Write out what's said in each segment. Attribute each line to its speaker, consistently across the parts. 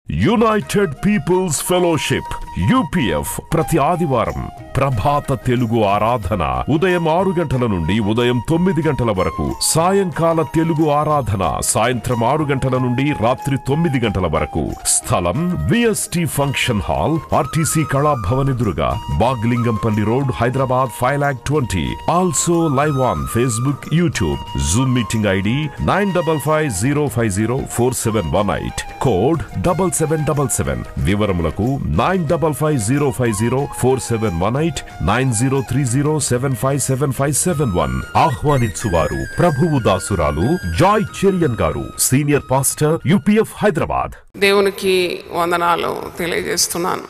Speaker 1: United peoples fellowship UPF ప్రతి ఆదివారం ప్రభాత తెలుగు ఆరాధన ఉదయం 6 గంటల నుండి ఉదయం 9 గంటల వరకు, సాయంకాల తెలుగు ఆరాధన సాయంత్రం 6 గంటల నుండి రాత్రి 9 గంటల వరకు. స్థలం VST function hall, RTC Kalabhavan ఎదురుగా, Bagh Lingampally road, Hyderabad 5,20,000. Also live on Facebook, YouTube. Zoom meeting ID 9550504718, code 7777. వివరములకు 9550504718, 9030757571. ఆహ్వానించువారు ప్రభువు దాసురాలు జాయ్ చెరియన్ గారు, సీనియర్ పాస్టర్, UPF హైదరాబాద్.
Speaker 2: దేవునికి వందనాలు తెలియజేస్తున్నాను.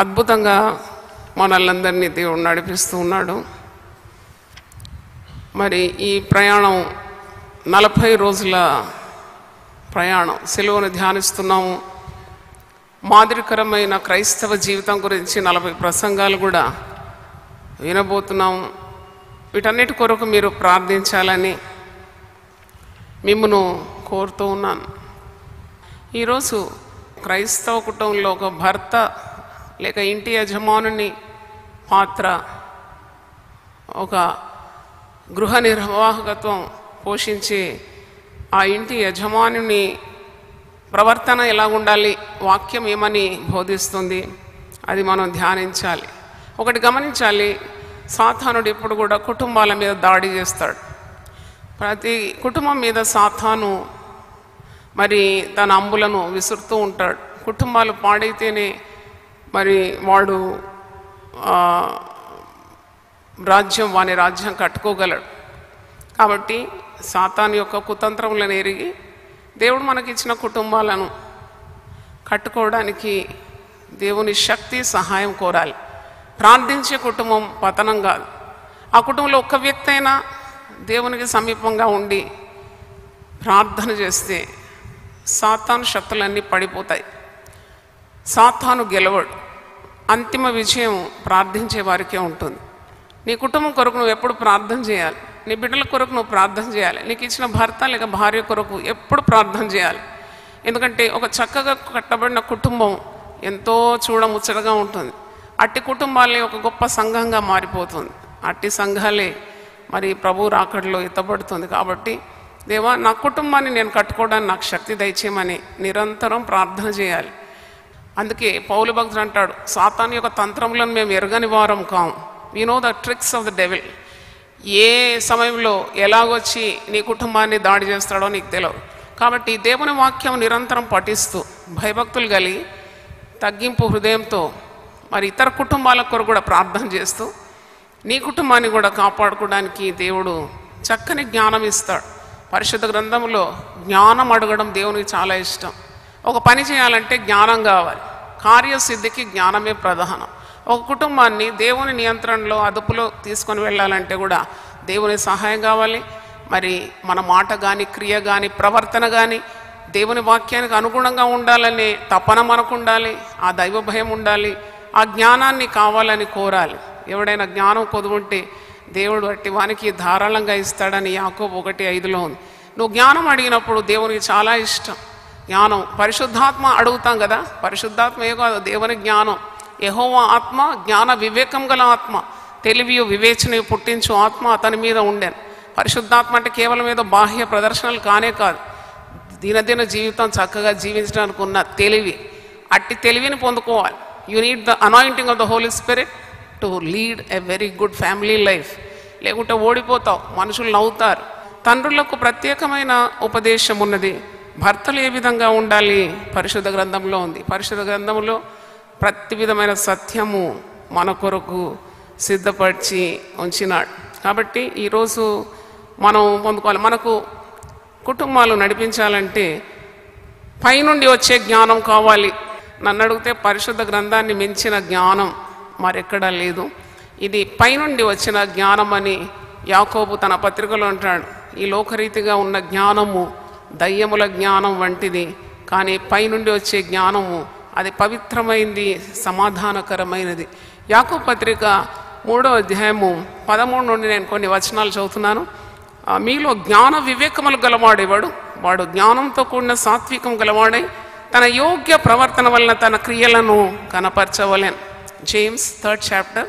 Speaker 2: అద్భుతంగా మనల్లందరినీ దేవుడు నడిపిస్తూ ఉన్నాడు. మరి ఈ ప్రయాణం 40 రోజుల ప్రయాణం, సెలవును ధ్యానిస్తున్నాము. మాదిరికరమైన క్రైస్తవ జీవితం గురించి 40 ప్రసంగాలు కూడా వినబోతున్నాము. వీటన్నిటి కొరకు మీరు ప్రార్థించాలని మిమ్మను కోరుతూ ఉన్నాను. ఈరోజు క్రైస్తవ కుటుంబంలో ఒక భర్త లేక ఇంటి యజమానుని పాత్ర, ఒక గృహ నిర్వాహకత్వం పోషించే ఆ ఇంటి యజమానుని ప్రవర్తన ఎలా ఉండాలి, వాక్యం ఏమని బోధిస్తుంది, అది మనం ధ్యానించాలి. ఒకటి గమనించాలి, సాతానుడు ఎప్పుడు కూడా కుటుంబాల మీద దాడి చేస్తాడు. ప్రతి కుటుంబం మీద సాతాను మరి తన అంబులను విసురుతూ ఉంటాడు. కుటుంబాలు పాడైతేనే మరి వాడు వాని రాజ్యం కట్టుకోగలడు. కాబట్టి సాతాను యొక్క కుతంత్రములను ఎరిగి దేవుడు మనకిచ్చిన కుటుంబాలను కట్టుకోవడానికి దేవుని శక్తి సహాయం కోరాలి. ప్రార్థించే కుటుంబం పతనం కాదు. ఆ కుటుంబంలో ఒక్క వ్యక్తి అయినా దేవునికి సమీపంగా ఉండి ప్రార్థన చేస్తే సాతాను శక్తులన్నీ పడిపోతాయి. సాతాను గెలవడు. అంతిమ విజయం ప్రార్థించే వారికే ఉంటుంది. నీ కుటుంబం కొరకు నువ్వు ఎప్పుడు ప్రార్థన చేయాలి. నీ బిడ్డల కొరకు నువ్వు ప్రార్థన చేయాలి. నీకు ఇచ్చిన భర్త లేక భార్య కొరకు ఎప్పుడు ప్రార్థన చేయాలి. ఎందుకంటే ఒక చక్కగా కట్టబడిన కుటుంబం ఎంతో చూడముచ్చటగా ఉంటుంది. అట్టి కుటుంబాలే ఒక గొప్ప సంఘంగా మారిపోతుంది. అట్టి సంఘాలే మరి ప్రభు రాకడలో ఎత్తబడుతుంది. కాబట్టి దేవా, నా కుటుంబాన్ని నేను కట్టుకోవడానికి నాకు శక్తి దయచేయమని నిరంతరం ప్రార్థన చేయాలి. అందుకే పౌలు భక్తుడు అంటాడు, సాతాను యొక్క తంత్రములను మేము ఎరగని వారం కాము. We know the tricks of the devil. ఏ సమయంలో ఎలాగొచ్చి నీ కుటుంబాన్ని దాడి చేస్తాడో నీకు తెలియదు. కాబట్టి దేవుని వాక్యం నిరంతరం పఠిస్తూ భయభక్తులు కలిగి తగ్గింపు హృదయంతో మరి ఇతర కుటుంబాల కొరకు కూడా ప్రార్థన చేస్తూ నీ కుటుంబాన్ని కూడా కాపాడుకోవడానికి దేవుడు చక్కని జ్ఞానం ఇస్తాడు. పరిశుద్ధ గ్రంథంలో జ్ఞానం అడగడం దేవునికి చాలా ఇష్టం. ఒక పని చేయాలంటే జ్ఞానం కావాలి. కార్యసిద్ధికి జ్ఞానమే ప్రధానం. ఒక కుటుంబాన్ని దేవుని నియంత్రణలో అదుపులో తీసుకొని వెళ్ళాలంటే కూడా దేవుని సహాయం కావాలి. మరి మన మాట కానీ, క్రియ కానీ, ప్రవర్తన కానీ దేవుని వాక్యానికి అనుగుణంగా ఉండాలనే తపన మనకు ఉండాలి. ఆ దైవ భయం ఉండాలి. ఆ జ్ఞానాన్ని కావాలని కోరాలి. ఎవడైనా జ్ఞానం కొదువుంటే దేవుడు అట్టి వానికి ధారాళంగా ఇస్తాడని యాకోబు 1:5లో ఉంది. నువ్వు జ్ఞానం అడిగినప్పుడు దేవునికి చాలా ఇష్టం. జ్ఞానం పరిశుద్ధాత్మ అడుగుతాం కదా, పరిశుద్ధాత్మ ఏ కాదు, దేవుని జ్ఞానం. యెహోవా ఆత్మ జ్ఞాన వివేకం గల ఆత్మ, తెలివియు వివేచనయు పుట్టించు ఆత్మ అతని మీద ఉండేను. పరిశుద్ధాత్మ అంటే కేవలం ఏదో బాహ్య ప్రదర్శనలు కానే కాదు, దినదిన జీవితం చక్కగా జీవించడానికి ఉన్న తెలివి. అట్టి తెలివిని పొందుకోవాలి. You need the anointing of the holy spirit to lead a very good family life. లేకుంటే ఓడిపోతావు, మనుషులు నవ్వుతారు. తండ్రులకు ప్రత్యేకమైన ఉపదేశం ఉన్నది. భర్తలు ఏ విధంగా ఉండాలి పరిశుద్ధ గ్రంథంలో ఉంది. పరిశుద్ధ గ్రంథంలో ప్రతి విధమైన సత్యము మన కొరకు సిద్ధపరిచి ఉంచినాడు. కాబట్టి ఈరోజు మనం పొందుకోవాలి. మనకు కుటుంబాలు నడిపించాలంటే పైనుండి వచ్చే జ్ఞానం కావాలి. నన్ను అడిగితే పరిశుద్ధ గ్రంథాన్ని మించిన జ్ఞానం మరెక్కడా లేదు. ఇది పైనుండి వచ్చిన జ్ఞానం అని యాకోబు తన పత్రికలో అంటాడు. ఈ లోకరీతిగా ఉన్న జ్ఞానము దయ్యముల జ్ఞానం వంటిది, కానీ పైనుండి వచ్చే జ్ఞానము అది పవిత్రమైంది, సమాధానకరమైనది. యాకోబు పత్రిక 3వ అధ్యాయము 13 నుండి నేను కొన్ని వచనాలు చదువుతున్నాను. మీలో జ్ఞాన వివేకములు గలవాడేవాడు వాడు జ్ఞానంతో కూడిన సాత్వికం గలవాడై తన యోగ్య ప్రవర్తన వలన తన క్రియలను కనపరచవలెను. James 3rd chapter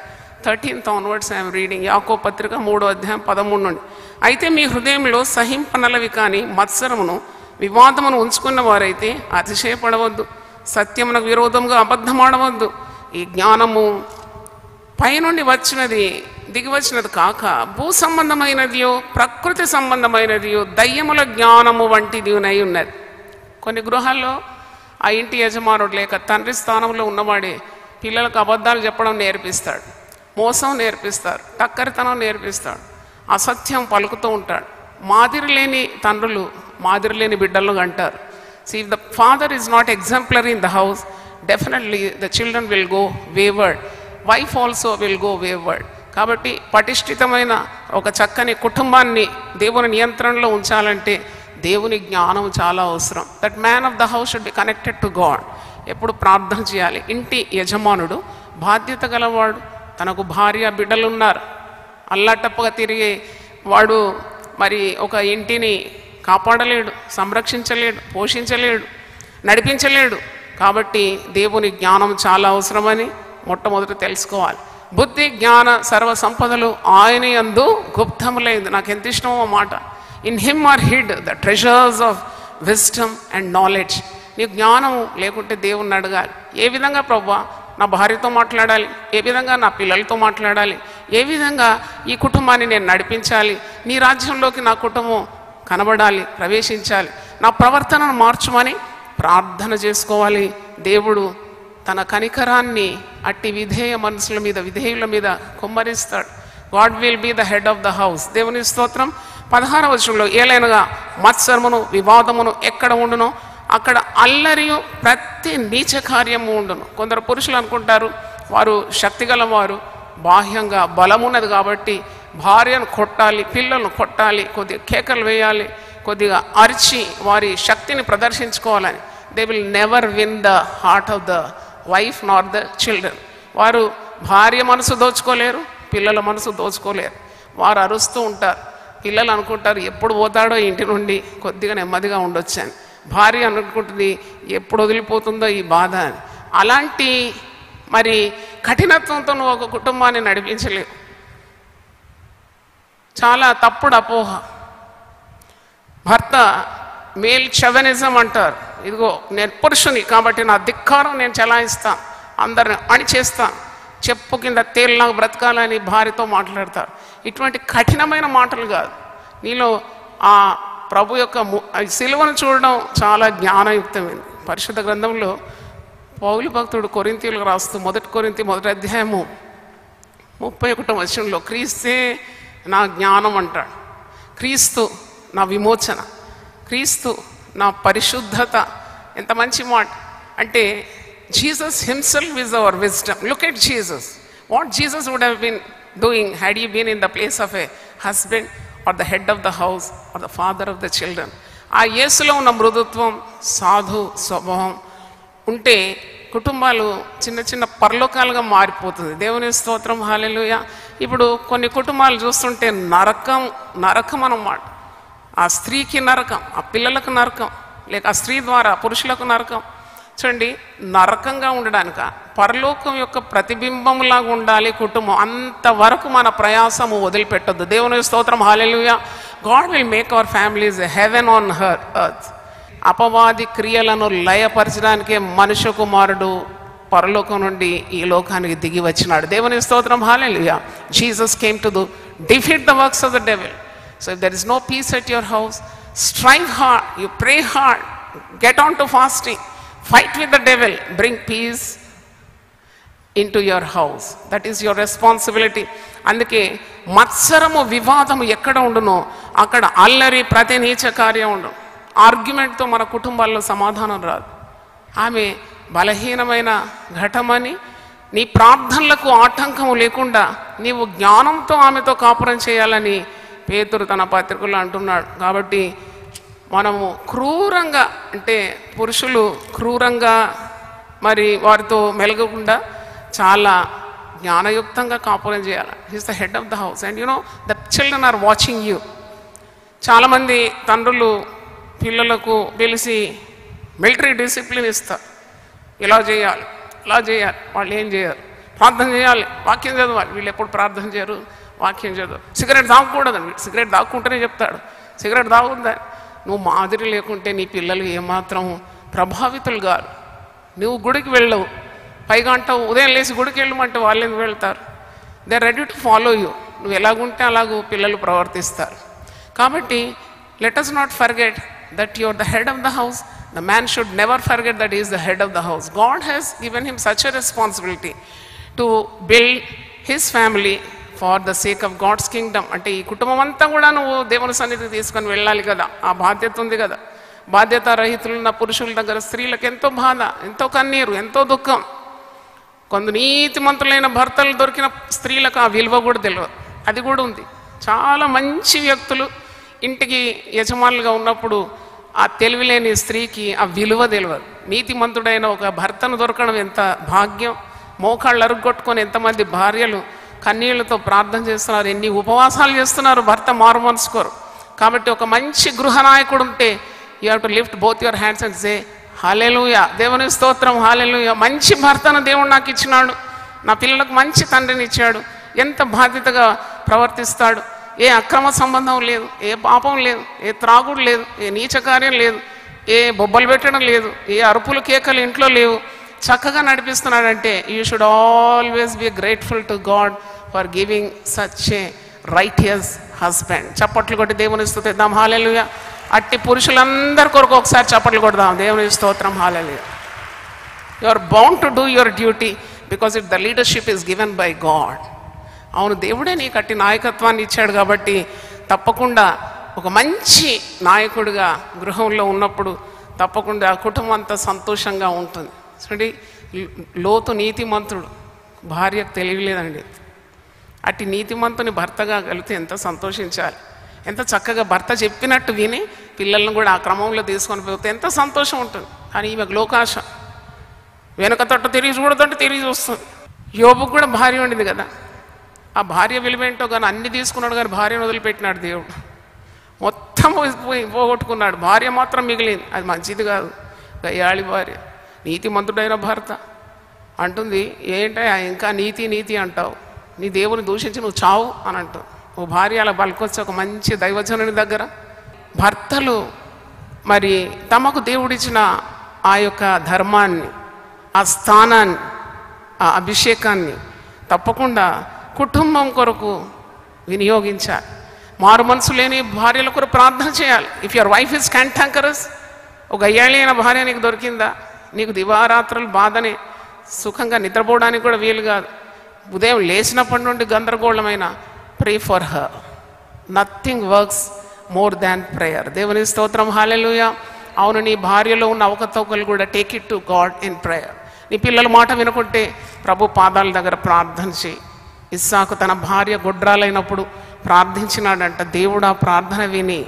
Speaker 2: 13th onwards I am reading. యాకోబు పత్రిక 3వ అధ్యాయం 13 నుండి. అయితే మీ హృదయంలో సహింపనలవి కానీ మత్సరమును వివాదమును ఉంచుకున్న వారైతే అతిశయపడవద్దు, సత్యమునకు విరోధంగా అబద్ధమాడవద్దు. ఈ జ్ఞానము పైనుండి వచ్చినది దిగివచ్చినది కాక భూ సంబంధమైనదియో ప్రకృతి సంబంధమైనదియో దయ్యముల జ్ఞానము వంటిది ఉన్నది. కొన్ని గృహాల్లో ఆ ఇంటి యజమానుడు లేక తండ్రి స్థానంలో ఉన్నవాడే పిల్లలకు అబద్ధాలు చెప్పడం నేర్పిస్తాడు, మోసం నేర్పిస్తాడు, టక్కరితనం నేర్పిస్తాడు, అసత్యం పలుకుతూ ఉంటాడు. మాదిరి లేని తండ్రులు మాదిరి లేని బిడ్డలను అంటారు. See, if the father is not exemplary in the house, definitely the children will go wayward. Wife also will go wayward. కాబట్టి పటిష్ఠితమైన ఒక చక్కని కుటుంబాన్ని దేవుని నియంత్రణలో ఉంచాలంటే దేవుని జ్ఞానం చాలా అవసరం. That man of the house should be connected to God. ఎప్పుడు ప్రార్థన చేయాలి. ఇంటి యజమానుడు బాధ్యత గలవాడు. తనకు భార్య బిడ్డలు ఉన్నారు. అల్లాటప్పగా తిరిగే వాడు మరి ఒక ఇంటిని కాపాడలేడు, సంరక్షించలేడు, పోషించలేడు, నడిపించలేడు. కాబట్టి దేవుని జ్ఞానం చాలా అవసరమని మొట్టమొదటి తెలుసుకోవాలి. బుద్ధి జ్ఞాన సర్వ సంపదలు ఆయన యందు గుప్తములైంది. నాకు ఎంత ఇష్టమో మాట. In him or hid the treasures of wisdom and knowledge. నీ జ్ఞానం లేకుంటే దేవుణ్ణి అడగాలి. ఏ విధంగా ప్రభువా నా భార్యతో మాట్లాడాలి, ఏ విధంగా నా పిల్లలతో మాట్లాడాలి, ఏ విధంగా ఈ కుటుంబాన్ని నేను నడిపించాలి, నీ రాజ్యంలోకి నా కుటుంబం కనబడాలి, ప్రవేశించాలి, నా ప్రవర్తనను మార్చమని ప్రార్థన చేసుకోవాలి. దేవుడు తన కనికరాన్ని అట్టి విధేయ మనసుల మీద విధేయుల మీద కుమ్మరిస్తాడు. God will be the head of the house. దేవుని స్తోత్రం. 16వ వచనంలో ఏలైనగా మత్సరమును వివాదమును ఎక్కడ ఉండునో అక్కడ అల్లరియు ప్రతి నీచ కార్యము ఉండును. కొందరు పురుషులు అనుకుంటారు వారు శక్తిగల వారు, బాహ్యంగా బలమున్నది కాబట్టి భార్యను కొట్టాలి, పిల్లలను కొట్టాలి, కొద్దిగా కేకలు వేయాలి, కొద్దిగా అరిచి వారి శక్తిని ప్రదర్శించుకోవాలని. They will never win the heart of the wife not the children. వారు భార్య మనసు దోచుకోలేరు, పిల్లల మనసు దోచుకోలేరు. వారు అరుస్తూ ఉంటారు. పిల్లలు అనుకుంటారు ఎప్పుడు పోతాడో ఇంటి నుండి, కొద్దిగా నెమ్మదిగా ఉండొచ్చని. భార్య అనుకుంటుంది ఎప్పుడు వదిలిపోతుందో ఈ బాధ అని. అలాంటి మరి కఠినత్వంతో నువ్వు ఒక కుటుంబాన్ని నడిపించలేవు. చాలా తప్పుడు అపోహ. భర్త మేల్ చెవనిజం అంటారు. ఇదిగో నేను పురుషుని కాబట్టి నా ధిక్కారం నేను చలాయిస్తాను, అందరిని అణిచేస్తాను, చెప్పు కింద తేలిలాగా బ్రతకాలని భార్యతో మాట్లాడతారు. ఇటువంటి కఠినమైన మాటలు కాదు. నీలో ఆ ప్రభు యొక్క సిలువను చూడడం చాలా జ్ఞానయుక్తమైంది. పరిశుద్ధ గ్రంథంలో పౌలు భక్తుడు కొరింథీయులకు రాస్తూ 1 కొరింథీ 1వ అధ్యాయము 31వ వచనంలో క్రీస్తే నా జ్ఞానం అంటాడు. క్రీస్తు నా విమోచన, క్రీస్తు నా పరిశుద్ధత. ఎంత మంచి మాట అంటే Jesus himself is our wisdom. Look at Jesus. What Jesus would have been doing had you been in the place of a husband or the head of the house or the father of the children. ఆ యేసులో ఉన్న మృదుత్వం, సాధు స్వభావం ఉంటే కుటుంబాలు చిన్న చిన్న పరలోకాలుగా మారిపోతుంది. దేవుని స్తోత్రం, హల్లెలూయా. ఇప్పుడు కొన్ని కుటుంబాలు చూస్తుంటే నరకం అన్నమాట. ఆ స్త్రీకి నరకం, ఆ పిల్లలకు నరకం, లేక ఆ స్త్రీ ద్వారా పురుషులకు నరకం. చూడండి, నరకంగా ఉండడానిక పరలోకం యొక్క ప్రతిబింబంలాగా ఉండాలి కుటుంబం. అంతవరకు మన ప్రయాసము వదిలిపెట్టద్దు. దేవుని స్తోత్రం, హల్లెలూయా. God will make our families heaven on earth. అపవాది క్రియలను లయపరచడానికే మనుష్య కుమారుడు పరలోకం నుండి ఈ లోకానికి దిగి వచ్చినాడు. దేవుని స్తోత్రం, హల్లెలూయా. Jesus came to defeat the works of the devil. So if there is no peace at your house, strive hard, you pray hard, get on to fasting, fight with the devil, bring peace into your house. That is your responsibility. అందుకే మత్సరము వివాదము ఎక్కడ ఉండునో అక్కడ అల్లరి ప్రతి నీచ కార్యం ఉండును. ఆర్గ్యుమెంట్తో మన కుటుంబాల్లో సమాధానం రాదు. ఆమె బలహీనమైన ఘటమని నీ ప్రార్థనలకు ఆటంకము లేకుండా నీవు జ్ఞానంతో ఆమెతో కాపురం చేయాలని పేతురు తన పత్రికలో అంటున్నాడు. కాబట్టి మనము క్రూరంగా, అంటే పురుషులు క్రూరంగా మరి వారితో మెలగకుండా చాలా జ్ఞానయుక్తంగా కాపురం చేయాలి. He's the head of the house and the children are watching you. చాలామంది తండ్రులు పిల్లలకు పిలిచి మిలిటరీ డిసిప్లిన్ ఇస్తా, ఇలా చేయాలి ఇలా చేయాలి. వాళ్ళు ఏం చేయరు, ప్రార్థన చేయాలి, వాక్యం చదవాలి. వీళ్ళు ఎప్పుడు ప్రార్థన చేయరు, వాక్యం చదవరు. సిగరెట్ తాగకూడదండి, సిగరెట్ తాగుకుంటేనే చెప్తాడు సిగరెట్ తాగుద్దా. నువ్వు మాదిరి లేకుంటే నీ పిల్లలు ఏమాత్రం ప్రభావితులు కాదు. నువ్వు గుడికి వెళ్ళవు, పైగా అంటావు ఉదయం లేచి గుడికి వెళ్ళమంటే వాళ్ళు ఎందుకు వెళ్తారు? They are ready to follow you. నువ్వు ఎలాగుంటే అలాగూ పిల్లలు ప్రవర్తిస్తారు. కాబట్టి let us not forget that you are the head of the house. The man should never forget that he is the head of the house. God has given him such a responsibility to build his family for the sake of God's kingdom. అంటే ఈ కుటుంబం అంతా కూడా నువ్వు దేవుని సన్నిధికి తీసుకొని వెళ్ళాలి కదా, ఆ బాధ్యత ఉంది కదా. బాధ్యత రహితులున్న పురుషుల దగ్గర స్త్రీలకు ఎంతో బాధ, ఎంతో కన్నీరు, ఎంతో దుఃఖం. కొంత నీతిమంతులైన భర్తలు దొరికిన స్త్రీలకు ఆ విలువ కూడా తెలియదు. అది కూడా ఉంది. చాలా మంచి వ్యక్తులు ఇంటికి యజమానులుగా ఉన్నప్పుడు ఆ తెలివిలేని స్త్రీకి ఆ విలువ తెలియదు. నీతిమంతుడైన ఒక భర్తను దొరకడం ఎంత భాగ్యం. మోకాళ్ళు అరుగొట్టుకొని ఎంతమంది భార్యలు కన్నీళ్లతో ప్రార్థన చేస్తున్నారు, ఎన్ని ఉపవాసాలు చేస్తున్నారు, భర్త మారు మనసుకోరు. కాబట్టి ఒక మంచి గృహనాయకుడు ఉంటే you have to lift both your hands and say hallelujah, దేవుని స్తోత్రం, హల్లెలూయా. మంచి భర్తను దేవుడు నాకు ఇచ్చినాడు, నా పిల్లలకు మంచి తండ్రిని ఇచ్చాడు. ఎంత బాధ్యతగా ప్రవర్తిస్తాడు. ఏ అక్రమ సంబంధం లేదు, ఏ పాపం లేదు, ఏ త్రాగుడు లేదు, ఏ నీచ కార్యం లేదు, ఏ బొబ్బలు పెట్టడం లేదు, ఏ అరుపులు కేకలు ఇంట్లో లేవు. చక్కగా నడిపిస్తున్నాడంటే you should always be grateful to God for giving such a righteous husband. చప్పట్లు కొట్టి దేవుని స్తుతిద్దాం, హల్లెలూయా. అట్టి పురుషులందరి కొరకు ఒకసారి చప్పట్లు కొడదాం, దేవుని స్తోత్రం, హల్లెలూయా. You are bound to do your duty because it the leadership is given by God. అవును, దేవుడే నీకు అట్టి నాయకత్వాన్ని ఇచ్చాడు. కాబట్టి తప్పకుండా ఒక మంచి నాయకుడిగా గృహంలో ఉన్నప్పుడు తప్పకుండా కుటుంబం అంతా సంతోషంగా ఉంటుంది. చూడండి, లోతు నీతిమంతుడు, భార్యకు తెలియలేదండి. అట్టి నీతిమంతుని భర్తగా కలిగితే ఎంత సంతోషించాలి. ఎంత చక్కగా భర్త చెప్పినట్టు విని పిల్లలను కూడా ఆ క్రమంలో తీసుకొని పోతే ఎంత సంతోషం ఉంటుంది. కానీ ఈమెకు లోకాశ, వెనక తట్టు తిరిగి చూడదంటే తిరిగి చూస్తుంది. యోబుకు కూడా భార్య ఉండింది కదా, ఆ భార్య విలువేంటో కానీ అన్ని తీసుకున్నాడు, కానీ భార్యను వదిలిపెట్టినాడు దేవుడు. మొత్తం పోగొట్టుకున్నాడు, భార్య మాత్రం మిగిలింది. అది మంచిది కాదు. గయ్యాళి భార్య, నీతిమంతుడైన భర్త అంటుంది, ఏంటో ఇంకా నీతి నీతి అంటావు, నీ దేవుని దూషించి నువ్వు చావు అని అంటావు. ఓ భార్య అలా బలికొచ్చి ఒక మంచి దైవజనుని దగ్గర భర్తలు మరి తమకు దేవుడిచ్చిన ఆ యొక్క ధర్మాన్ని, ఆ స్థానాన్ని, ఆ అభిషేకాన్ని తప్పకుండా కుటుంబం కొరకు వినియోగించాలి. మారు మనసు లేని భార్యల కొరకు ప్రార్థన చేయాలి. ఇఫ్ యువర్ వైఫ్ ఇస్ క్యాంటాంకరస్, ఒక అయ్యాళి అయిన భార్య నీకు దొరికిందా, నీకు దివారాత్రులు బాధనే, సుఖంగా నిద్రపోవడానికి కూడా వీలు కాదు, ఉదయం లేచినప్పటి నుండి గందరగోళమైన, pray for her. Nothing works more than prayer. దేవుని స్తోత్రం, హల్లెలూయా. అవును, నీ భార్యలో ఉన్న అవకతవకలు కూడా take it to God in prayer. నీ పిల్లల మాట వినకుంటే ప్రభు పాదాల దగ్గర ప్రార్థన చేయి. ఇస్సాకు తన భార్య గొడ్రాలైనప్పుడు ప్రార్థించినాడంట. దేవుడు ఆ ప్రార్థన విని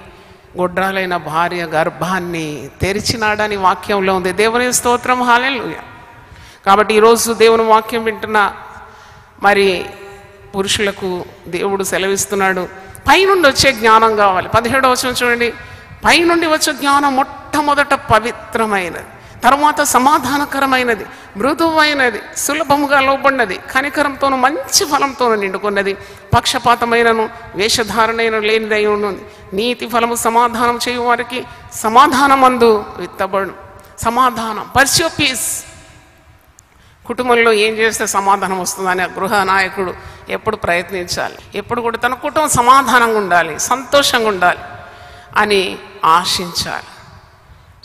Speaker 2: గొడ్రాలైన భార్య గర్భాన్ని తెరిచినాడని వాక్యంలో ఉంది. దేవుని స్తోత్రం, హల్లెలూయా. కాబట్టి ఈరోజు దేవుని వాక్యం వింటున్న మరి పురుషులకు దేవుడు సెలవిస్తున్నాడు, పైనుండి వచ్చే జ్ఞానం కావాలి. 17వ వచనం చూడండి, పైనుండి వచ్చే జ్ఞానం మొట్టమొదట పవిత్రమైనది, తర్వాత సమాధానకరమైనది, మృదువైనది, సులభముగా లోబడినది, కనికరంతోను మంచి ఫలంతోను నిండుకున్నది, పక్షపాతమైనను వేషధారణైన లేనిదై ఉన్నది. నీతి ఫలము సమాధానం చేయు వారికి సమాధానమందు విత్తబడు. సమాధానం, పర్స్యూ పీస్. కుటుంబంలో ఏం చేస్తే సమాధానం వస్తుందని గృహ నాయకుడు ఎప్పుడు ప్రయత్నించాలి. ఎప్పుడు కూడా తన కుటుంబం సమాధానంగా ఉండాలి, సంతోషంగా ఉండాలి అని ఆశించాలి.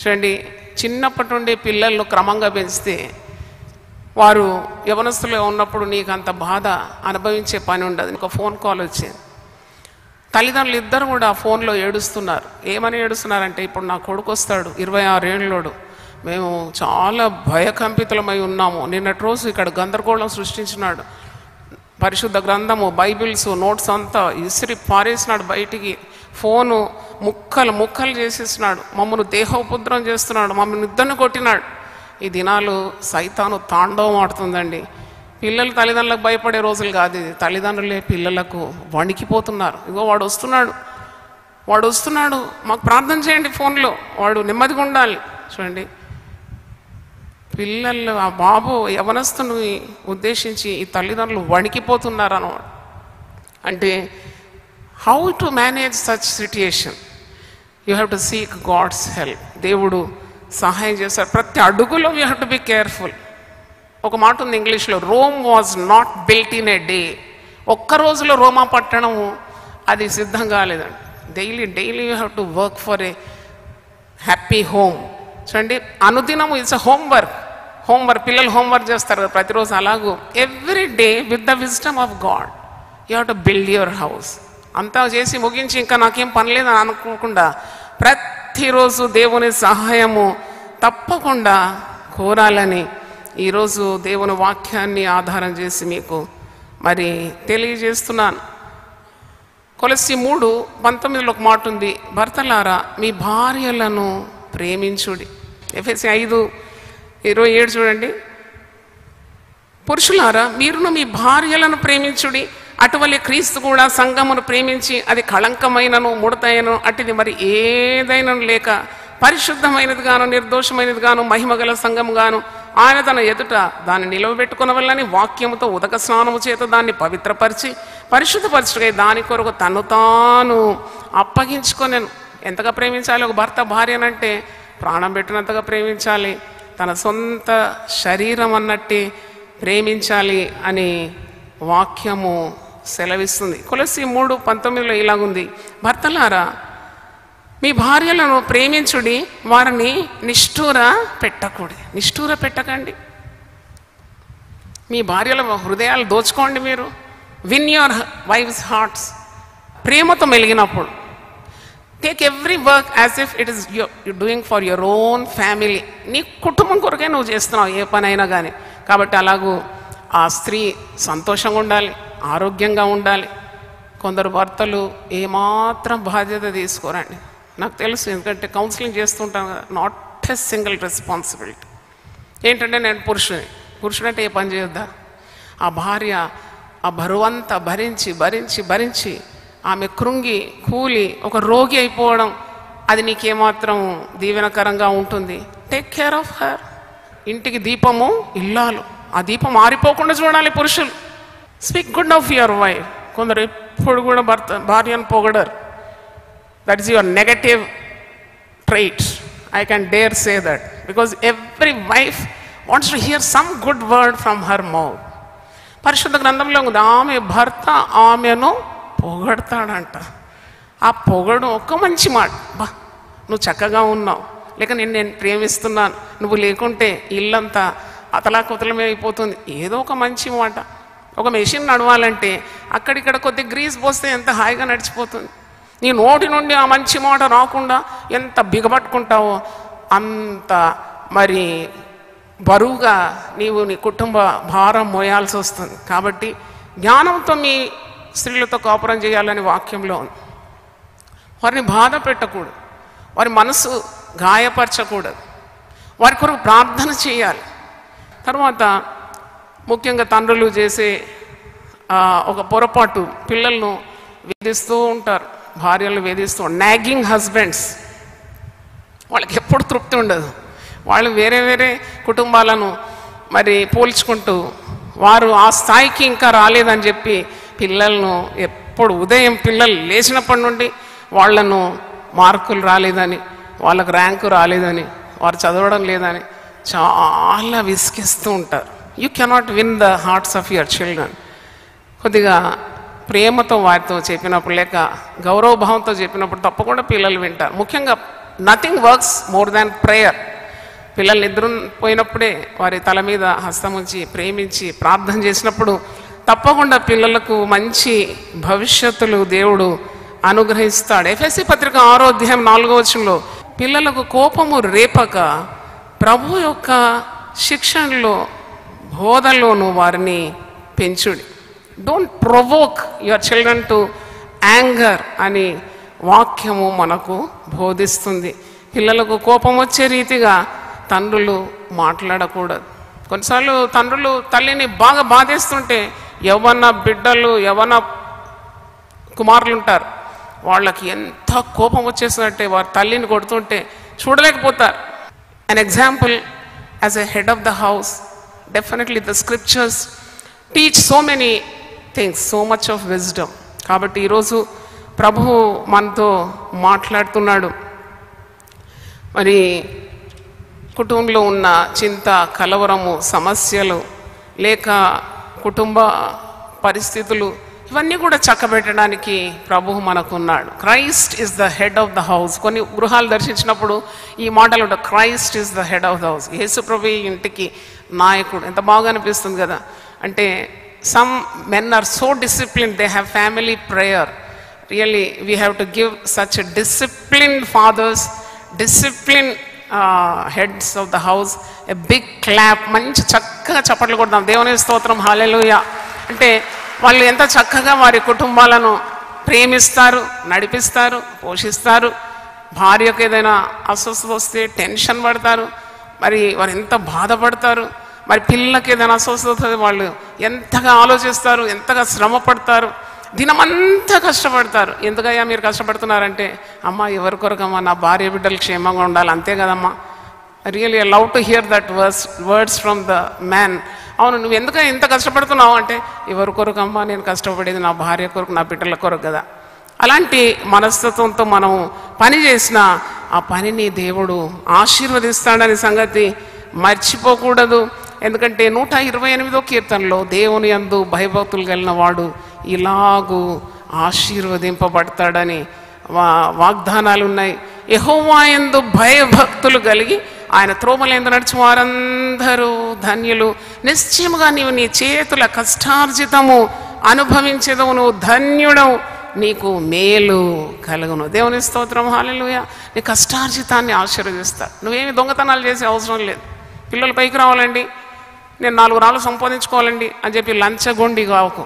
Speaker 2: చూడండి, చిన్నప్పటి నుండి పిల్లలను క్రమంగా పెంచితే వారు యవనస్తులుగా ఉన్నప్పుడు నీకు అంత బాధ అనుభవించే పని ఉండదు. ఒక ఫోన్ కాల్ వచ్చింది, తల్లిదండ్రులు ఇద్దరు కూడా ఫోన్లో ఏడుస్తున్నారు. ఏమని ఏడుస్తున్నారంటే, ఇప్పుడు నా కొడుకు వస్తాడు, 26 ఏళ్ళోడు, మేము చాలా భయకంపితులమై ఉన్నాము. నిన్నటి రోజు ఇక్కడ గందరగోళం సృష్టించినాడు, పరిశుద్ధ గ్రంథము, బైబిల్స్, నోట్స్ అంతా ఇసిరి పారేసినాడు బయటికి, ఫోను ముక్కలు ముక్కలు చేసేసినాడు, మమ్మల్ని దేహోపద్రం చేస్తున్నాడు, మమ్మల్ని ఇద్దరిని కొట్టినాడు. ఈ దినాలు సైతాను తాండవం ఆడుతుందండి. పిల్లలు తల్లిదండ్రులకు భయపడే రోజులు కాదు ఇది. తల్లిదండ్రులే పిల్లలకు వణికిపోతున్నారు. ఇగో వాడు వస్తున్నాడు, మాకు ప్రార్థన చేయండి ఫోన్లో, వాడు నెమ్మదిగా ఉండాలి. చూడండి, పిల్లలు ఆ బాబు యవనస్తుని ఉద్దేశించి ఈ తల్లిదండ్రులు వణికిపోతున్నారు అన్నమాట. అంటే how to manage such situation? You have to seek God's help. దేవుడు సహాయం చేస్తారు. ప్రతి అడుగులో you have to be careful. ఒక మాట ఉంది ఇంగ్లీష్లో, Rome was not built in a day. ఒక్క రోజులో రోమా పట్టణం అది సిద్ధం కాలేదండి. Daily you have to work for a happy home. చూడండి, అనుదినము ఇట్స్ అ హోంవర్క్. పిల్లలు హోంవర్క్ చేస్తారు కదా ప్రతిరోజు, అలాగూ every day with the wisdom of God you have to build your house. అంతా చేసి ముగించి ఇంకా నాకేం పని లేదని అనుకోకుండా ప్రతిరోజు దేవుని సహాయము తప్పకుండా కోరాలని ఈరోజు దేవుని వాక్యాన్ని ఆధారం చేసి మీకు మరి తెలియజేస్తున్నాను. కొలస్సీ 3:19 ఒక మాట ఉంది, భర్తలారా మీ భార్యలను ప్రేమించుడి. ఎఫెసీ 5:27 చూడండి, పురుషులారా మీరును మీ భార్యలను ప్రేమించుడి, అటువలే క్రీస్తు కూడా సంఘమును ప్రేమించి అది కళంకమైనను ముడతైనను అటుది మరి ఏదైనా లేక పరిశుద్ధమైనది గాను నిర్దోషమైనది గాను మహిమగల సంఘము గాను ఆయన తన ఎదుట దాన్ని నిలవబెట్టుకున్న వల్లని వాక్యముతో ఉదక స్నానము చేత దాన్ని పవిత్రపరిచి పరిశుద్ధపరచుకై దాని కొరకు తను తాను అప్పగించుకొనెను. ఎంతగా ప్రేమించాలి ఒక భర్త భార్యనంటే? ప్రాణం పెట్టినంతగా ప్రేమించాలి, తన సొంత శరీరం అన్నట్టే ప్రేమించాలి అని వాక్యము సెలవిస్తుంది. కొలస్సీ 3:19 ఇలాగుంది, భర్తలారా మీ భార్యలను ప్రేమించుడి, వారిని నిష్ఠూర పెట్టకండి. మీ భార్యల హృదయాలు దోచుకోండి. మీరు విన్ యువర్ వైఫ్స్ హార్ట్స్. ప్రేమతో మెలిగినప్పుడు take every work as if it is you doing for your own family. నీ కుటుంబం కొరకే నువ్వు చేస్తున్నావు ఏ పనైనా కానీ. కాబట్టి అలాగూ ఆ స్త్రీ సంతోషంగా ఉండాలి, ఆరోగ్యంగా ఉండాలి. కొందరు భర్తలు ఏమాత్రం బాధ్యత తీసుకోరండి, నాకు తెలుసు, ఎందుకంటే కౌన్సిలింగ్ చేస్తుంటాను కదా. Not a single responsibility. ఏంటంటే నేను పురుషుడంటే ఏ పని చేయొద్దా? ఆ భార్య ఆ బరువంతా భరించి ఆమె కృంగి కూలి ఒక రోగి అయిపోవడం, అది నీకేమాత్రం దీవెనకరంగా ఉంటుంది? Take care of her. ఇంటికి దీపము ఇల్లాలు, ఆ దీపం ఆరిపోకుండా చూడాలి పురుషులు. Speak good of your wife. కొందరు ఎప్పుడు కూడా భార్యను పొగడరు. That is your negative trait. I can dare say that because every wife wants to hear some good word from her mouth. పరిశుద్ధ గ్రంథంలో ఉంది, ఆమె భర్త ఆమెను పొగడతాడంట. ఆ పొగడు ఒక మంచి మాట, బా నువ్వు చక్కగా ఉన్నావు, లేక నేను ప్రేమిస్తున్నాను, నువ్వు లేకుంటే ఇల్లంతా అతలాకుతలమే అయిపోతుంది, ఏదో ఒక మంచి మాట. ఒక మెషిన్ నడవాలంటే అక్కడిక్కడ కొద్ది గ్రీస్ పోస్తే ఎంత హాయిగా నడిచిపోతుంది. నీ నోటి నుండి ఆ మంచి మాట రాకుండా ఎంత బిగబట్టుకుంటావో అంత మరి బరువుగా నీవు నీ కుటుంబ భారం మోయాల్సి వస్తుంది. కాబట్టి జ్ఞానంతో మీ స్త్రీలతో కాపురం చేయాలని వాక్యంలో ఉంది. వారిని బాధ పెట్టకూడదు, వారి మనసు గాయపరచకూడదు, వారి కొరకు ప్రార్థన చేయాలి. తర్వాత ముఖ్యంగా తండ్రులు చేసే ఒక పొరపాటు, పిల్లలను వేధిస్తూ ఉంటారు, భార్యలను వేధిస్తూ. నాగింగ్ హస్బెండ్స్, వాళ్ళకి ఎప్పుడు తృప్తి ఉండదు. వాళ్ళు వేరే కుటుంబాలను మరి పోల్చుకుంటూ వారు ఆ స్థాయికి ఇంకా రాలేదని చెప్పి పిల్లలను ఎప్పుడు ఉదయం పిల్లలు లేచినప్పటి నుండి వాళ్లను మార్కులు రాలేదని, వాళ్ళకు ర్యాంకు రాలేదని, వారు చదవడం లేదని చాలా విసిగిస్తూ ఉంటారు. You cannot win the hearts of your children. కొద్దిగా ప్రేమతో వారితో చెప్పినప్పుడు, లేక గౌరవభావంతో చెప్పినప్పుడు తప్పకుండా పిల్లలు వింటారు. ముఖ్యంగా nothing works more than prayer. పిల్లలు నిద్ర పోయినప్పుడే వారి తల మీద హస్తం ఉంచి ప్రేమించి ప్రార్థన చేసినప్పుడు తప్పకుండా పిల్లలకు మంచి భవిష్యత్తులు దేవుడు అనుగ్రహిస్తాడు. ఎఫెసీ పత్రిక 6:4 పిల్లలకు కోపము రేపక ప్రభు యొక్క శిక్షణలో బోధనలోను వారిని పెంచుడి. Don't provoke your children to anger అని వాక్యము మనకు బోధిస్తుంది. పిల్లలకు కోపం వచ్చే రీతిగా తండ్రులు మాట్లాడకూడదు. కొన్నిసార్లు తండ్రులు తల్లిని బాగా బాధేస్తుంటే యవ్వన బిడ్డలు, యవ్వన కుమారులు ఉంటారు, వాళ్ళకి ఎంత కోపం వచ్చేస్తుందంటే వారు తల్లిని కొడుతుంటే చూడలేకపోతారు. An example, as a head of the house. Definitely the scriptures teach so many things, so much of wisdom. కాబట్టి ఈరోజు ప్రభువు మనతో మాట్లాడుతున్నాడు. మరి కుటుంబంలో ఉన్న చింత, కలవరము, సమస్యలు లేక కుటుంబ పరిస్థితులు ఇవన్నీ కూడా చక్కబెట్టడానికి ప్రభువు మనకున్నాడు. Christ is the head of the house. కొన్ని గృహాలు దర్శించినప్పుడు ఈ మాటలు ఉంటాయి, Christ is the head of the house. యేసు ప్రభు ఇంటికి నాయకుడు. ఎంత బాగా అనిపిస్తుంది కదా. అంటే some men are so discipline, they have family prayer. Really we have to give such disciplined fathers, discipline heads of the house a big clap. మంచి చక్కగా చప్పట్లు కొడదాం. దేవుని స్తోత్రం, హల్లెలూయా. అంటే వాళ్ళు ఎంత చక్కగా వారి కుటుంబాలను ప్రేమిస్తారు, నడిపిస్తారు, పోషిస్తారు. భార్యకు ఏదైనా అస్వస్థత వస్తే టెన్షన్ పడతారు, మరి వారు ఎంత బాధపడతారు. మరి పిల్లలకి ఏదైనా అస్వస్థత వాళ్ళు ఎంతగా ఆలోచిస్తారు, ఎంతగా శ్రమ పడతారు, దినమంతా కష్టపడతారు. ఎందుకయ్యా మీరు కష్టపడుతున్నారంటే, అమ్మ ఎవరి కొరకమ్మా, నా భార్య బిడ్డలు క్షేమంగా ఉండాలి, అంతే కదమ్మా. Really I love to hear that words from the man. అవును, నువ్వు ఎందుకని ఇంత కష్టపడుతున్నావు అంటే, ఎవరి కొరకమ్మా నేను కష్టపడేది, నా భార్య కొరకు, నా బిడ్డల కొరకు కదా. అలాంటి మనస్తత్వంతో మనం పని చేసిన ఆ పనిని దేవుడు ఆశీర్వదిస్తాడనే సంగతి మర్చిపోకూడదు. ఎందుకంటే 128వ కీర్తనలో దేవుని యందు భయభక్తులు కలిగిన వాడు ఇలాగూ ఆశీర్వదింపబడతాడని వాగ్దానాలు ఉన్నాయి. యెహోవా యందు భయభక్తులు కలిగి ఆయన త్రోమలందు నడిచి వారందరూ ధన్యులు. నిశ్చయముగా నీవు నీ చేతుల కష్టార్జితము అనుభవించేదవు, నువ్వు ధన్యుడవు, నీకు మేలు కలుగును. దేవుని స్తోత్రం, హల్లెలూయా. నీ కష్టార్జితాన్ని ఆశీర్వదిస్తాడు. నువ్వేమి దొంగతనాలు చేసే అవసరం లేదు. పిల్లలు పైకి రావాలండి, నేను 4 రాళ్ళు సంపాదించుకోవాలండి అని చెప్పి లంచగొండి కావకు.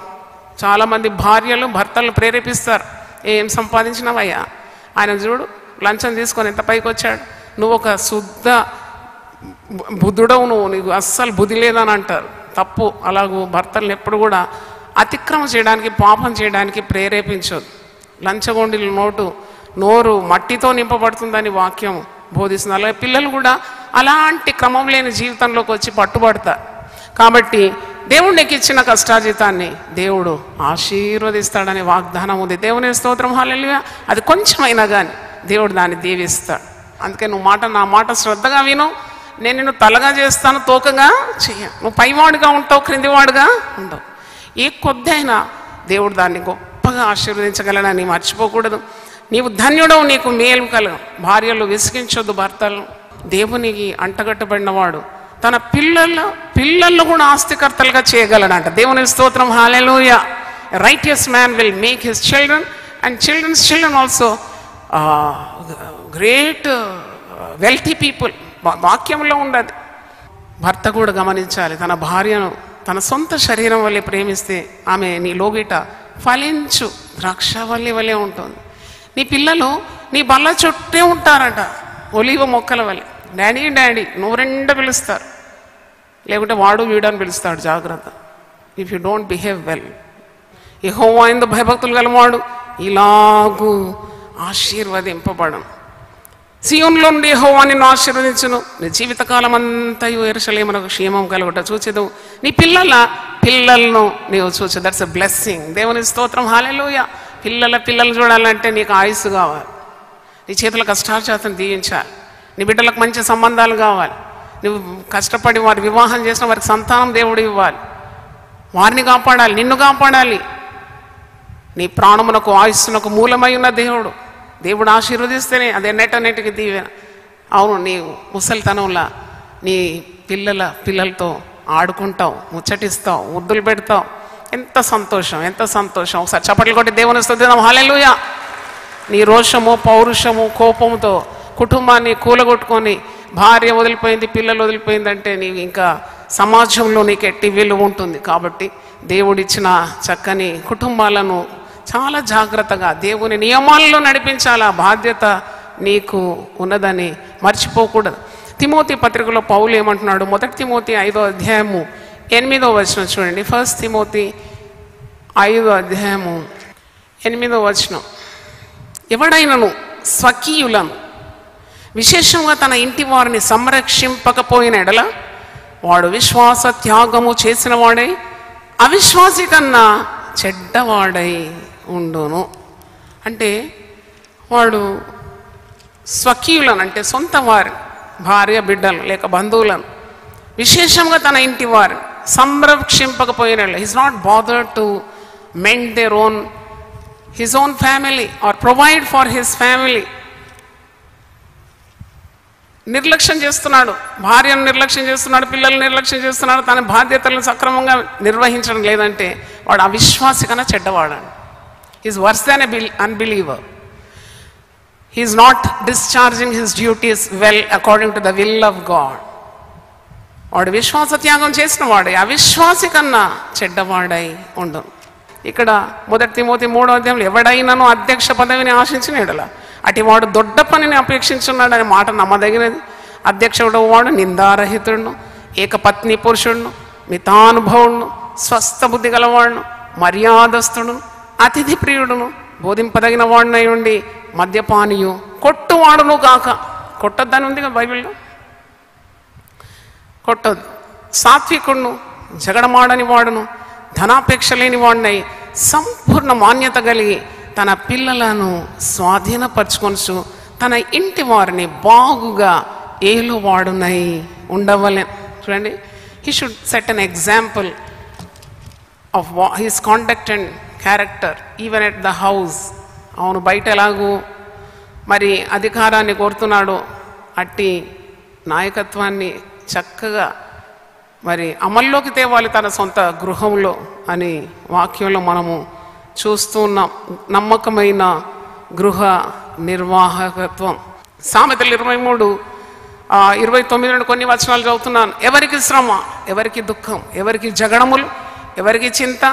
Speaker 2: చాలామంది భార్యలు భర్తలు ప్రేరేపిస్తారు, ఏం సంపాదించినావయ్యా, ఆయన చూడు లంచం తీసుకొని ఎంత పైకి వచ్చాడు, నువ్వు ఒక శుద్ధ బుద్ధుడవు, నీకు అస్సలు బుద్ధి లేదని అంటారు. తప్పు. అలాగూ భర్తలను ఎప్పుడు కూడా అతిక్రమం చేయడానికి, పాపం చేయడానికి ప్రేరేపించదు. లంచగొండి నోరు మట్టితో నింపబడుతుందని వాక్యం బోధిస్తుంది. అలాగే పిల్లలు కూడా అలాంటి క్రమం లేని జీవితంలోకి వచ్చి పట్టుబడతారు. కాబట్టి దేవుడు నీకు ఇచ్చిన కష్టార్జితాన్ని దేవుడు ఆశీర్వదిస్తాడనే వాగ్దానం ఉంది. దేవుని స్తోత్రం, హల్లెలూయా. అది కొంచెమైనా కానీ దేవుడు దాన్ని దీవిస్తాడు. అందుకే నువ్వు నా మాట శ్రద్ధగా విను. నేను నిన్ను తలగా చేస్తాను, తోకగా చెయ్య. నువ్వు పైవాడుగా ఉంటావు, క్రిందివాడుగా ఉండవు. ఏ కొద్ది అయినా దేవుడు దాన్ని గొప్పగా ఆశీర్వదించగలనని మర్చిపోకూడదు. నీవు ధన్యుడవు, నీకు మేలు కలుగు. భార్యలు విసిగించొద్దు భర్తలను. దేవునికి అంటగట్టబడినవాడు తన పిల్లల్లో కూడా ఆస్తికర్తలుగా చేయగలడంట. దేవుని స్తోత్రం, హల్లెలూయా. Righteous man will make his children and children's children also great wealthy people. వాక్యంలో ఉండదు. భర్త కూడా గమనించాలి, తన భార్యను తన సొంత శరీరం వల్లే ప్రేమిస్తే ఆమె నీ లోగిట ఫలించు ద్రాక్షవల్లి వల్లే ఉంటుంది. నీ పిల్లలు నీ బల్ల చుట్టే ఉంటారట, ఒలివ మొక్కల వల్లే. డాడీ డాడీ నువ్వు 2 పిలుస్తారు, లేకుంటే వాడు వీడని పిలుస్తాడు. జాగ్రత్త, if you don't behave well. యెహోవా యందు భయభక్తులు గలవాడు ఇలాగూ ఆశీర్వదింపబడను. సియోనులో నుండి యెహోవా నిన్ను ఆశీర్వదించును, నీ జీవితకాలం అంతయు యెరూషలేమునకు క్షేమం కలుగుట చూచెదవు, నీ పిల్లలను నీవు చూచె. That's a blessing. దేవుని స్తోత్రం, హల్లెలూయా. పిల్లలు చూడాలంటే నీకు ఆయుస్సు కావాలి, నీ చేతుల కష్టార్జితం దీవించాలి, నీ బిడ్డలకు మంచి సంబంధాలు కావాలి, నువ్వు కష్టపడి వారి వివాహం చేసిన వారికి సంతానం దేవుడు ఇవ్వాలి, వారిని కాపాడాలి, నిన్ను కాపాడాలి. నీ ప్రాణమునకు ఆయుస్సునకు మూలమై ఉన్న దేవుడు ఆశీర్వదిస్తేనే అదే నెట్టకి దీవెన. అవును, నీ ముసలితనంలా నీ పిల్లలతో ఆడుకుంటావు, ముచ్చటిస్తావు, ముద్దులు పెడతావు. ఎంత సంతోషం, ఎంత సంతోషం. ఒకసారి చప్పట్లు కొట్టి దేవుని స్తుతిద్దాం, హల్లెలూయా. నీ రోషము, పౌరుషము, కోపంతో కుటుంబాన్ని కూలగొట్టుకొని భార్య వదిలిపోయింది, పిల్లలు వదిలిపోయిందంటే నీవు ఇంకా సమాజంలో నీకు ఎట్టి విలువ ఉంటుంది. కాబట్టి దేవుడిచ్చిన చక్కని కుటుంబాలను చాలా జాగ్రత్తగా దేవుని నియమాల్లో నడిపించాలి. ఆ బాధ్యత నీకు ఉన్నదని మర్చిపోకూడదు. తిమోతి పత్రికలో పౌలు ఏమంటున్నాడు? 1 తిమోతి 5వ అధ్యాయము 8వ వచనం చూడండి. 1 తిమోతి 5వ అధ్యాయము 8వ వచనం. ఎవడైనను స్వకీయులను విశేషంగా తన ఇంటి వారిని సంరక్షింపకపోయిన ఎడల వాడు విశ్వాస త్యాగము చేసిన వాడై అవిశ్వాసి కన్నా చెడ్డవాడై ఉండును. అంటే వాడు స్వకీయులను, అంటే సొంత వారి భార్య బిడ్డలు లేక బంధువులను, విశేషంగా తన ఇంటి వారిని సంరక్షింపకపోయిన, he's not bothered to mend their own his own family or provide for his family. నిర్లక్ష్యం చేస్తున్నాడు, భార్యను నిర్లక్ష్యం చేస్తున్నాడు, పిల్లల్ని నిర్లక్ష్యం చేస్తున్నాడు, తన బాధ్యతలను సక్రమంగా నిర్వహించడం లేదంటే వాడు అవిశ్వాసి కన్నా చెడ్డవాడాడు. Is worse than a unbeliever. He is not discharging his duties well according to the will of God. వాడు విశ్వాస త్యాగం చేసిన వాడే అవిశ్వాసి కన్నా చెడ్డవాడై ఉండు. ఇక్కడ 1 తిమోతి 3వ అధ్యాయంలో ఎవడైనాను అధ్యక్ష పదవిని ఆశించిన ఎడల అటివాడు దొడ్డ పనిని అపేక్షించున్నాడు అనే మాట నమ్మదగినది. అధ్యక్షుడు వాడు నిందారహితుడును, ఏకపత్ని పురుషుడును, మితానుభవుడును, స్వస్థ బుద్ధి గలవాడును, మర్యాదస్తుడును, అతిథి ప్రియుడును, బోధింపదగిన వాడినై ఉండి మద్యపానీయు, కొట్టువాడును కాక. కొట్టొద్దని ఉంది కదా బైబిల్లో, కొట్టొద్దు. సాత్వికుడును, జగడమాడని వాడును, ధనాపేక్ష లేని వాడినై సంపూర్ణ మాన్యత కలిగి తన పిల్లలను స్వాధీనపరచుకొనుచు తన ఇంటి వారిని బాగుగా ఏలువాడునై ఉండవలె. చూడండి, he should set an example of his conduct and character even at the house. అవును, బయట ఎలాగూ మరి అధికారాన్ని కోరుతున్నాడు, అట్టి నాయకత్వాన్ని చక్కగా మరి అమల్లోకి తేవాలి తన సొంత గృహంలో అని వాక్యంలో మనము చూస్తూ ఉన్నాం. నమ్మకమైన గృహ నిర్వాహకత్వం. సామెతలు 23:29 నుండి కొన్ని వచనాలు చదువుతున్నాను. ఎవరికి శ్రమ, ఎవరికి దుఃఖం, ఎవరికి జగడములు, ఎవరికి చింత,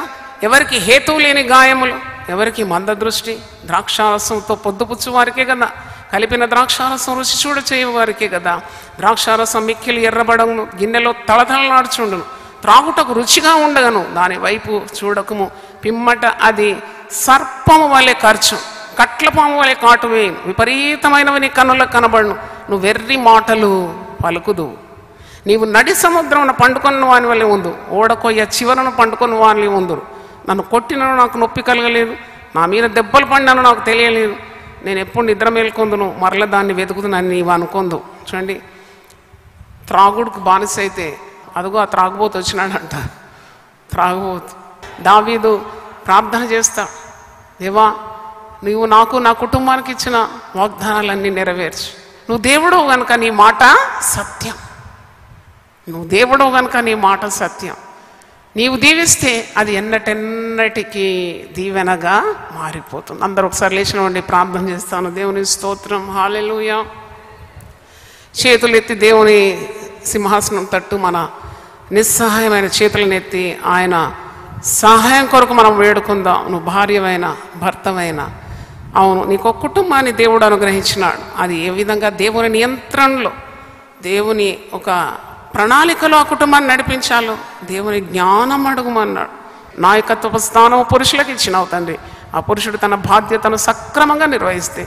Speaker 2: ఎవరికి హేతువు లేని గాయములు, ఎవరికి మందదృష్టి, ద్రాక్షారసంతో పొద్దుపుచ్చు వారికే కదా, కలిపిన ద్రాక్షారసం రుచి చూడ చేయవారికే కదా. ద్రాక్షారసం మిక్కిలి ఎర్రబడమును, గిన్నెలో తళతళలాడుచుండును, త్రాగుటకు రుచిగా ఉండగను, దాని వైపు చూడకము, పిమ్మట అది సర్పము వలె ఖర్చు, కట్లపాము వలె కాటువేయను, విపరీతమైనవి నీ కన్నులకు కనబడును, నువ్వు వెర్రి మాటలు పలుకుదు. నీవు నడి సముద్రమున పండుకొన్న వాని వలె ఉందు, ఓడకొయ్య చివరను పండుకొన్న వాని ఉందురు. నన్ను కొట్టినను నాకు నొప్పి కలగలేదు, నా మీద దెబ్బలు పడినాను నాకు తెలియలేదు, నేను ఎప్పుడు నిద్ర మేల్కొందును, మరల దాన్ని వెతుకుతున్నాను నీవు అనుకుందు. చూడండి, త్రాగుడుకు బానిస అయితే అదిగో ఆ త్రాగుబోతు వచ్చినాడంట. త్రాగుబోతు. దావీదు ప్రార్థన చేస్తా, దేవా నువ్వు నాకు నా కుటుంబానికి ఇచ్చిన వాగ్దానాలన్నీ నెరవేర్చు. నువ్వు దేవుడవు కనుక నీ మాట సత్యం, నువ్వు దేవుడవు కనుక నీ మాట సత్యం. నీవు దీవిస్తే అది ఎన్నటెన్నటికీ దీవెనగా మారిపోతుంది. అందరూ ఒకసారి లేచిన ఉండి ప్రార్థన చేస్తాను. దేవుని స్తోత్రం, హల్లెలూయా. చేతులెత్తి దేవుని సింహాసనం తట్టు మన నిస్సహాయమైన చేతులను ఎత్తి ఆయన సహాయం కొరకు మనం వేడుకుందాం. నువ్వు భార్యవైన భర్తవైన, అవును నీకు ఒక కుటుంబాన్ని దేవుడు అనుగ్రహించినాడు. అది ఏ విధంగా దేవుని నియంత్రణలో, దేవుని ఒక ప్రణాళికలో ఆ కుటుంబాన్ని నడిపించాలో దేవుని జ్ఞానం అడుగుమన్నాడు. నాయకత్వ స్థానం పురుషులకు ఇచ్చినావు తండ్రి. ఆ పురుషుడు తన బాధ్యతను సక్రమంగా నిర్వహిస్తే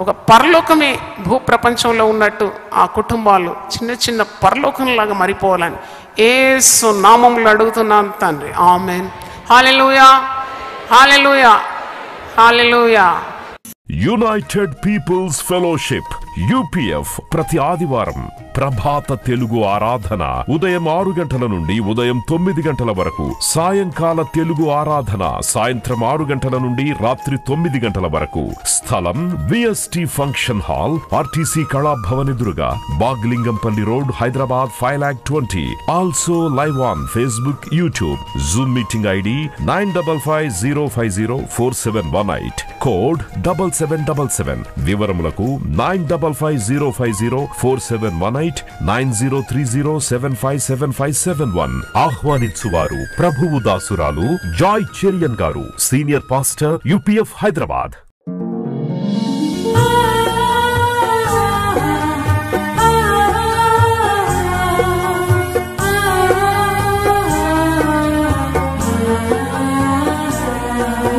Speaker 2: ఒక పరలోకమే భూప్రపంచంలో ఉన్నట్టు ఆ కుటుంబాలు చిన్న చిన్న పరలోకంలాగా మరిపోవాలని యేసు నామములో అడుగుతున్నాను తండ్రి. ఆమేన్. హల్లెలూయా, హల్లెలూయా, హల్లెలూయా.
Speaker 1: యునైటెడ్ పీపుల్స్ ఫెలోషిప్ UPF ప్రతి ఆదివారం ప్రభాత తెలుగు ఆరాధన ఉదయం 6 గంటల నుండి ఉదయం 9 గంటల వరకు, సాయంకాల తెలుగు ఆరాధన సాయంత్రం 6 గంటల నుండి రాత్రి 9 గంటల వరకు. స్థలం VST function hall, RTC Kalabhavan ఎదురుగా, Bagh Lingampally road, Hyderabad 5,20,000. Also live on Facebook, YouTube. Zoom meeting ID 9550504718, code 7777. వివరములకు 9550504718, 9030757571. ఆహ్వానించువారు ప్రభువు దాసురాలు జాయ్ చెరియన్ గారు, సీనియర్ పాస్టర్ UPF హైదరాబాద్.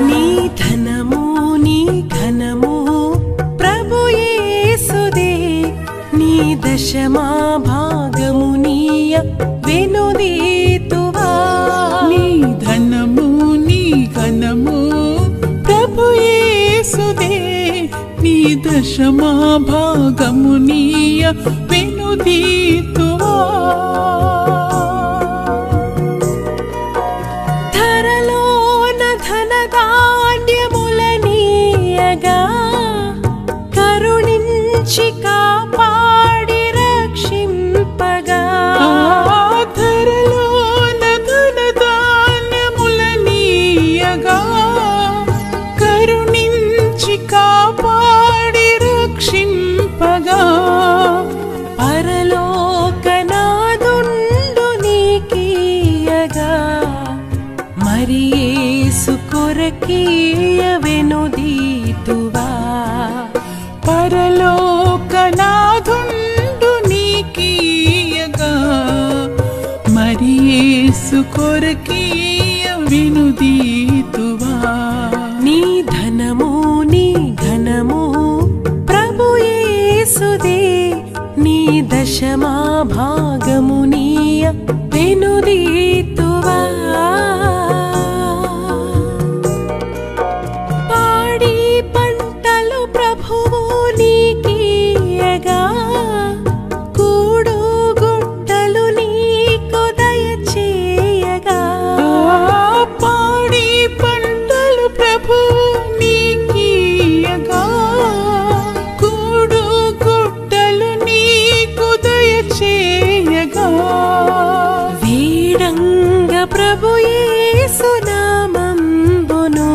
Speaker 3: నీ ధనము నీ ఘనము ప్రభు యేసుదే, నీ దశమా భాగము నీయ వెను
Speaker 4: దశమా భాగమునీయ వెనుదీతువా
Speaker 3: ధరలోన ధనధాన్యములనీయగా కరుణించి కాపాడి రక్షింపగా
Speaker 4: ధరలోన ధనధాన్యములనీయగా కరుణించి కాపాడి రక్షింపగా
Speaker 3: పరలోకనాదుండు నీకీయగా మరి యేసు కొరకీయ వెనుదీతువా
Speaker 4: పరలోకనాథుండు నీకీయగా మరి యేసు కొరకీయ వెనుదీతువా
Speaker 3: నీ ధనము నీ ఘనము ప్రభు యేసుదే నీ దశమా భాగమునీయ వెనుదీతువా పాడి పంటలు ప్రభువు నీకీయగా కూడు గుట్టలు నీకు దయచేయగా
Speaker 4: పాడి పంటలు ప్రభు నీకీయగా కూడు గుట్టలు నీకు దయచేయగా
Speaker 3: వీడంగ ప్రభు యేసు నామంబును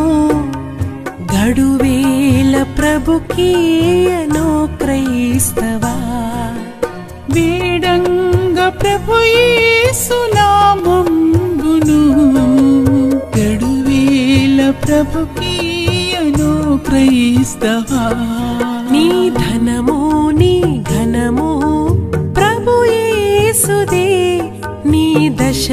Speaker 3: గడువేల ప్రభుకీయను క్రైస్తవా
Speaker 4: వేడంగ ప్రభు యేసు నామంబును గడువేల ప్రభుకీయను క్రైస్తవా
Speaker 3: నీ ధనము నీ ఘనము ప్రభు యేసుదే నీ దశ